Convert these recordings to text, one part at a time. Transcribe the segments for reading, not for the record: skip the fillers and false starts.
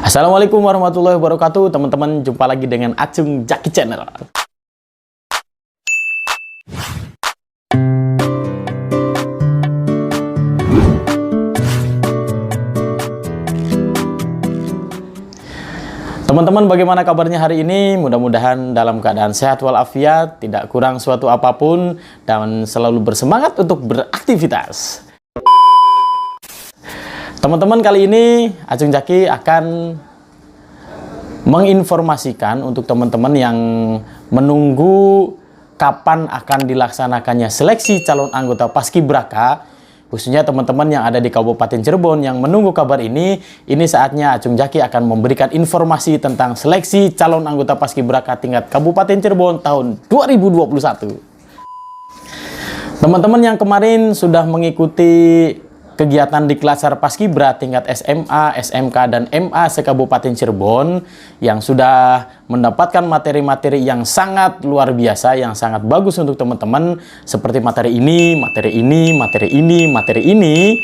Assalamualaikum warahmatullahi wabarakatuh, teman-teman. Jumpa lagi dengan Acung Jaki Channel. Teman-teman, bagaimana kabarnya hari ini? Mudah-mudahan dalam keadaan sehat walafiat, tidak kurang suatu apapun, dan selalu bersemangat untuk beraktivitas. Teman-teman, kali ini Acung Jaki akan menginformasikan untuk teman-teman yang menunggu kapan akan dilaksanakannya seleksi calon anggota Paskibraka, khususnya teman-teman yang ada di Kabupaten Cirebon yang menunggu kabar ini saatnya Acung Jaki akan memberikan informasi tentang seleksi calon anggota Paskibraka tingkat Kabupaten Cirebon tahun 2021. Teman-teman yang kemarin sudah mengikuti kegiatan di Diklatser Paskibra tingkat SMA, SMK, dan MA se-Kabupaten Cirebon yang sudah mendapatkan materi-materi yang sangat luar biasa, yang sangat bagus untuk teman-teman, seperti materi ini, materi ini, materi ini, materi ini.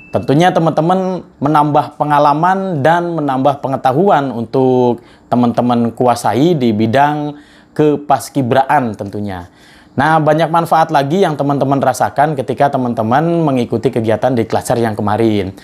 Tentunya teman-teman menambah pengalaman dan menambah pengetahuan untuk teman-teman kuasai di bidang kepaskibraan tentunya. Nah, banyak manfaat lagi yang teman-teman rasakan ketika teman-teman mengikuti kegiatan di Diklatser yang kemarin.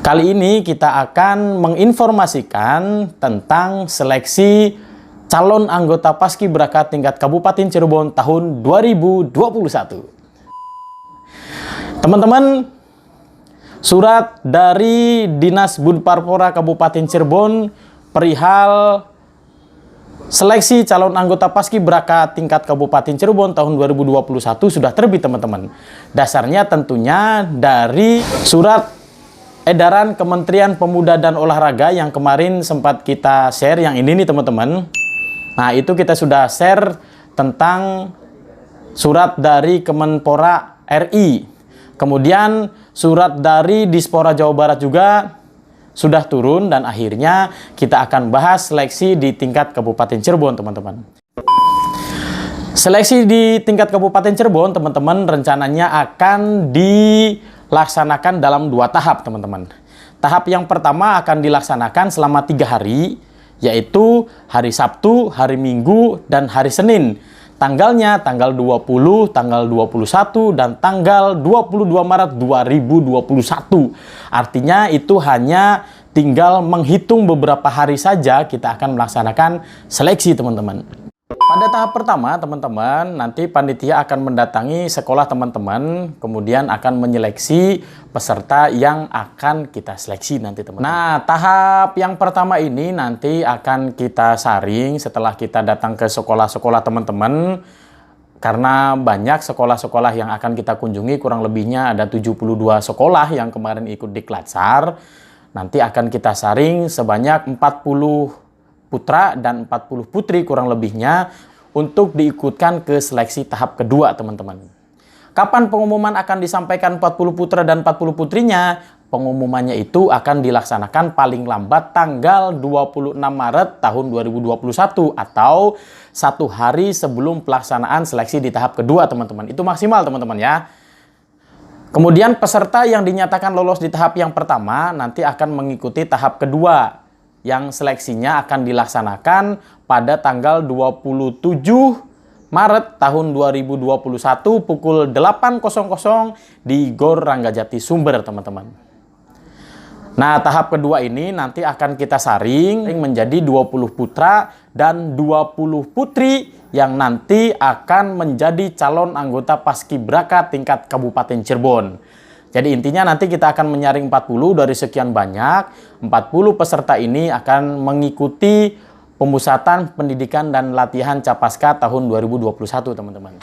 Kali ini kita akan menginformasikan tentang seleksi calon anggota Paskibraka tingkat Kabupaten Cirebon tahun 2021. Teman-teman, surat dari Dinas Bud Parpora Kabupaten Cirebon perihal seleksi calon anggota Paskibraka tingkat Kabupaten Cirebon tahun 2021 sudah terbit, teman-teman. Dasarnya tentunya dari surat edaran Kementerian Pemuda dan Olahraga yang kemarin sempat kita share, yang ini nih teman-teman. Nah, itu kita sudah share tentang surat dari Kemenpora RI. Kemudian surat dari Dispora Jawa Barat juga sudah turun, dan akhirnya kita akan bahas seleksi di tingkat Kabupaten Cirebon, teman-teman. Seleksi di tingkat Kabupaten Cirebon, teman-teman, rencananya akan dilaksanakan dalam 2 tahap, teman-teman. Tahap yang pertama akan dilaksanakan selama 3 hari, yaitu hari Sabtu, hari Minggu, dan hari Senin. Tanggalnya tanggal 20, tanggal 21, dan tanggal 22 Maret 2021. Artinya itu hanya tinggal menghitung beberapa hari saja kita akan melaksanakan seleksi, teman-teman. Pada tahap pertama, teman-teman, nanti panitia akan mendatangi sekolah teman-teman, kemudian akan menyeleksi peserta yang akan kita seleksi nanti, teman-teman. Nah, tahap yang pertama ini nanti akan kita saring setelah kita datang ke sekolah-sekolah teman-teman, karena banyak sekolah-sekolah yang akan kita kunjungi, kurang lebihnya ada 72 sekolah yang kemarin ikut di Diklatser. Nanti akan kita saring sebanyak 40 putra dan 40 putri kurang lebihnya untuk diikutkan ke seleksi tahap kedua, teman-teman. Kapan pengumuman akan disampaikan 40 putra dan 40 putrinya? Pengumumannya itu akan dilaksanakan paling lambat tanggal 26 Maret tahun 2021 atau 1 hari sebelum pelaksanaan seleksi di tahap kedua, teman-teman. Itu maksimal, teman-teman, ya. Kemudian peserta yang dinyatakan lolos di tahap yang pertama nanti akan mengikuti tahap kedua, yang seleksinya akan dilaksanakan pada tanggal 27 Maret tahun 2021 pukul 8.00 di GOR Ranggajati Sumber, teman-teman. Nah, tahap kedua ini nanti akan kita saring menjadi 20 putra dan 20 putri yang nanti akan menjadi calon anggota Paskibraka tingkat Kabupaten Cirebon. Jadi intinya nanti kita akan menyaring 40 dari sekian banyak. 40 peserta ini akan mengikuti pemusatan pendidikan dan latihan Capaska tahun 2021, teman-teman.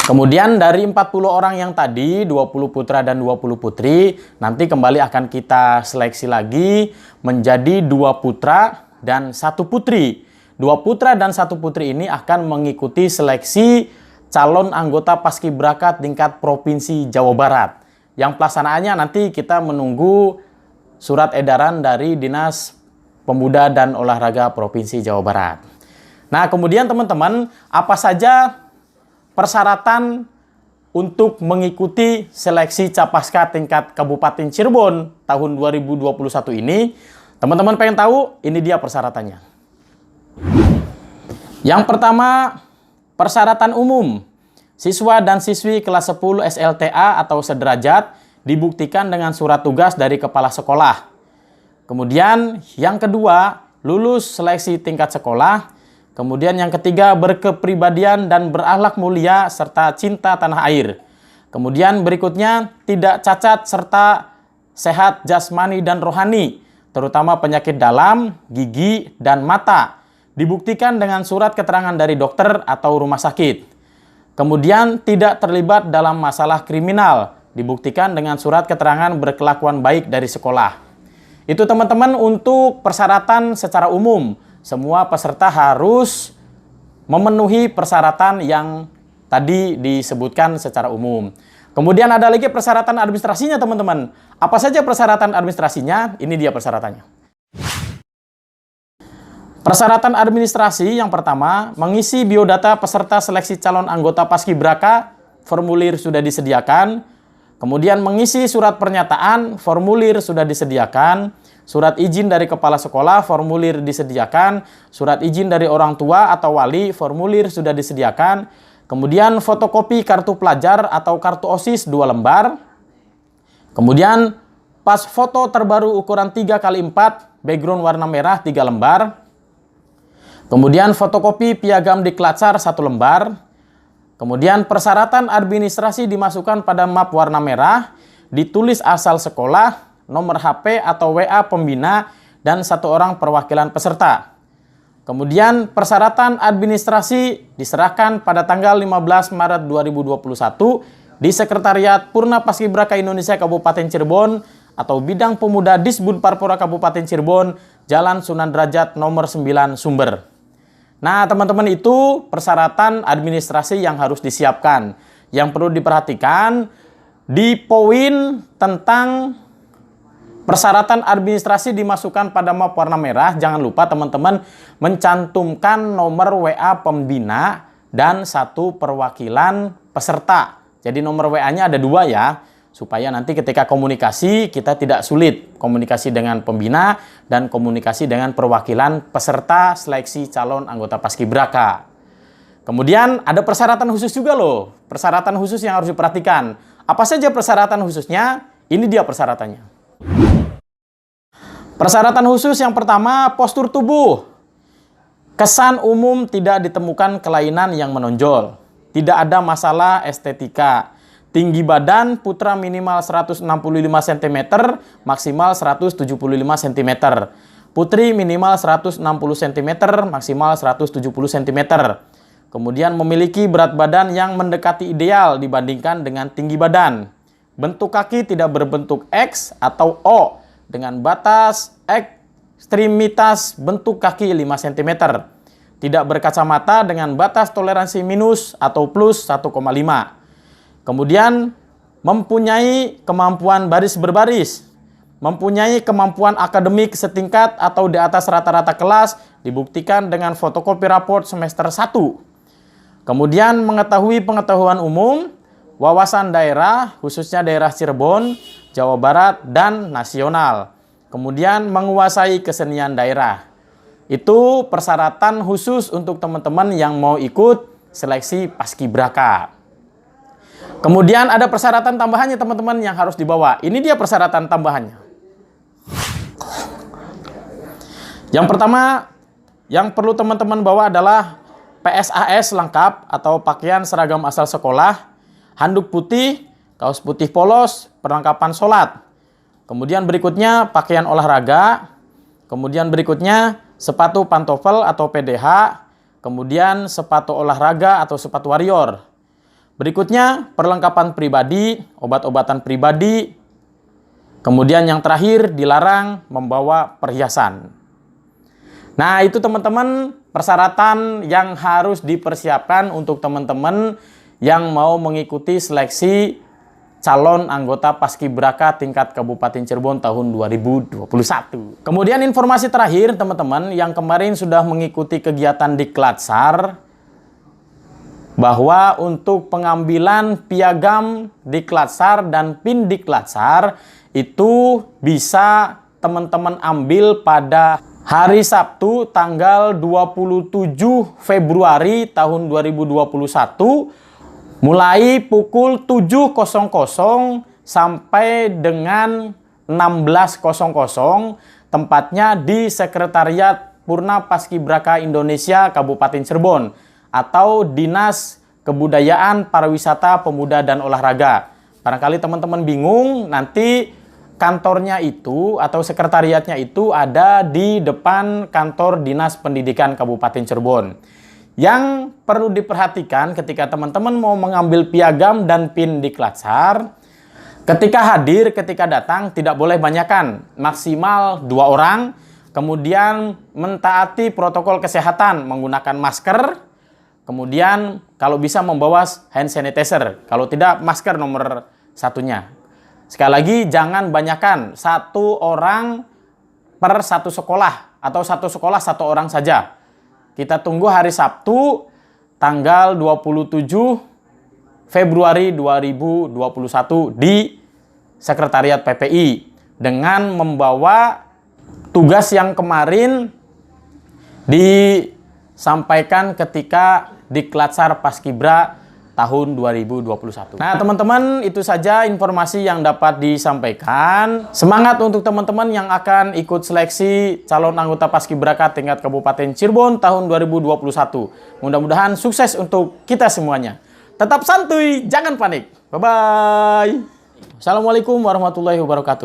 Kemudian dari 40 orang yang tadi, 20 putra dan 20 putri, nanti kembali akan kita seleksi lagi menjadi 2 putra dan 1 putri. 2 putra dan 1 putri ini akan mengikuti seleksi calon anggota Paskibraka tingkat Provinsi Jawa Barat. Yang pelaksanaannya nanti kita menunggu surat edaran dari Dinas Pemuda dan Olahraga Provinsi Jawa Barat. Nah, kemudian teman-teman, apa saja persyaratan untuk mengikuti seleksi Capaska tingkat Kabupaten Cirebon tahun 2021 ini? Teman-teman pengen tahu? Ini dia persyaratannya. Yang pertama, persyaratan umum. Siswa dan siswi kelas 10 SLTA atau sederajat dibuktikan dengan surat tugas dari kepala sekolah. Kemudian yang kedua, lulus seleksi tingkat sekolah. Kemudian yang ketiga, berkepribadian dan berakhlak mulia serta cinta tanah air. Kemudian berikutnya, tidak cacat serta sehat jasmani dan rohani, terutama penyakit dalam, gigi, dan mata. Dibuktikan dengan surat keterangan dari dokter atau rumah sakit. Kemudian tidak terlibat dalam masalah kriminal. Dibuktikan dengan surat keterangan berkelakuan baik dari sekolah. Itu teman-teman untuk persyaratan secara umum. Semua peserta harus memenuhi persyaratan yang tadi disebutkan secara umum. Kemudian ada lagi persyaratan administrasinya teman-teman. Apa saja persyaratan administrasinya? Ini dia persyaratannya. Persyaratan administrasi yang pertama, mengisi biodata peserta seleksi calon anggota Paskibraka, formulir sudah disediakan. Kemudian mengisi surat pernyataan, formulir sudah disediakan. Surat izin dari kepala sekolah, formulir disediakan. Surat izin dari orang tua atau wali, formulir sudah disediakan. Kemudian fotokopi kartu pelajar atau kartu OSIS 2 lembar. Kemudian pas foto terbaru ukuran 3x4, background warna merah 3 lembar. Kemudian fotokopi piagam Diklatsar 1 lembar. Kemudian persyaratan administrasi dimasukkan pada map warna merah, ditulis asal sekolah, nomor HP atau WA pembina, dan 1 orang perwakilan peserta. Kemudian persyaratan administrasi diserahkan pada tanggal 15 Maret 2021 di Sekretariat Purna Paskibraka Indonesia Kabupaten Cirebon atau Bidang Pemuda Disbud Parpora Kabupaten Cirebon, Jalan Sunan Derajat nomor 9 Sumber. Nah, teman-teman, itu persyaratan administrasi yang harus disiapkan. Yang perlu diperhatikan di poin tentang persyaratan administrasi dimasukkan pada map warna merah. Jangan lupa teman-teman mencantumkan nomor WA pembina dan 1 perwakilan peserta. Jadi nomor WA-nya ada 2 ya, supaya nanti ketika komunikasi kita tidak sulit. Komunikasi dengan pembina dan komunikasi dengan perwakilan peserta seleksi calon anggota Paskibraka. Kemudian ada persyaratan khusus juga loh. Persyaratan khusus yang harus diperhatikan. Apa saja persyaratan khususnya? Ini dia persyaratannya. Persyaratan khusus yang pertama, postur tubuh. Kesan umum tidak ditemukan kelainan yang menonjol. Tidak ada masalah estetika. Tinggi badan putra minimal 165 cm, maksimal 175 cm. Putri minimal 160 cm, maksimal 170 cm. Kemudian memiliki berat badan yang mendekati ideal dibandingkan dengan tinggi badan. Bentuk kaki tidak berbentuk X atau O dengan batas ekstremitas bentuk kaki 5 cm. Tidak berkacamata dengan batas toleransi minus atau plus 1,5. Kemudian mempunyai kemampuan baris berbaris, mempunyai kemampuan akademik setingkat atau di atas rata-rata kelas, dibuktikan dengan fotokopi raport semester 1. Kemudian mengetahui pengetahuan umum, wawasan daerah, khususnya daerah Cirebon, Jawa Barat, dan nasional. Kemudian menguasai kesenian daerah. Itu persyaratan khusus untuk teman-teman yang mau ikut seleksi Paskibraka. Kemudian ada persyaratan tambahannya teman-teman yang harus dibawa. Ini dia persyaratan tambahannya. Yang pertama yang perlu teman-teman bawa adalah PSAS lengkap atau pakaian seragam asal sekolah, handuk putih, kaos putih polos, perlengkapan sholat. Kemudian berikutnya pakaian olahraga. Kemudian berikutnya sepatu pantofel atau PDH. Kemudian sepatu olahraga atau sepatu warrior. Berikutnya, perlengkapan pribadi, obat-obatan pribadi. Kemudian yang terakhir, dilarang membawa perhiasan. Nah, itu teman-teman persyaratan yang harus dipersiapkan untuk teman-teman yang mau mengikuti seleksi calon anggota Paskibraka tingkat Kabupaten Cirebon tahun 2021. Kemudian informasi terakhir, teman-teman yang kemarin sudah mengikuti kegiatan Diklatsar, bahwa untuk pengambilan piagam Diklatsar dan PIN Diklatsar itu bisa teman-teman ambil pada hari Sabtu tanggal 27 Februari tahun 2021 mulai pukul 7.00 sampai dengan 16.00, tempatnya di Sekretariat Purna Paskibraka Indonesia Kabupaten Cirebon atau Dinas Kebudayaan, Pariwisata, Pemuda dan Olahraga. Barangkali teman-teman bingung, nanti kantornya itu atau sekretariatnya itu ada di depan kantor Dinas Pendidikan Kabupaten Cirebon. Yang perlu diperhatikan ketika teman-teman mau mengambil piagam dan PIN Diklatsar, ketika hadir, ketika datang tidak boleh banyakan, maksimal 2 orang. Kemudian mentaati protokol kesehatan, menggunakan masker. Kemudian kalau bisa membawa hand sanitizer, kalau tidak masker nomor satunya. Sekali lagi, jangan banyakkan, 1 orang per 1 sekolah atau 1 sekolah 1 orang saja. Kita tunggu hari Sabtu tanggal 27 Februari 2021 di Sekretariat PPI dengan membawa tugas yang kemarin disampaikan ketika Diklatsar Paskibra tahun 2021. Nah, teman-teman, itu saja informasi yang dapat disampaikan. Semangat untuk teman-teman yang akan ikut seleksi calon anggota Paskibraka tingkat Kabupaten Cirebon tahun 2021. Mudah-mudahan sukses untuk kita semuanya. Tetap santuy, jangan panik. Bye-bye. Assalamualaikum warahmatullahi wabarakatuh.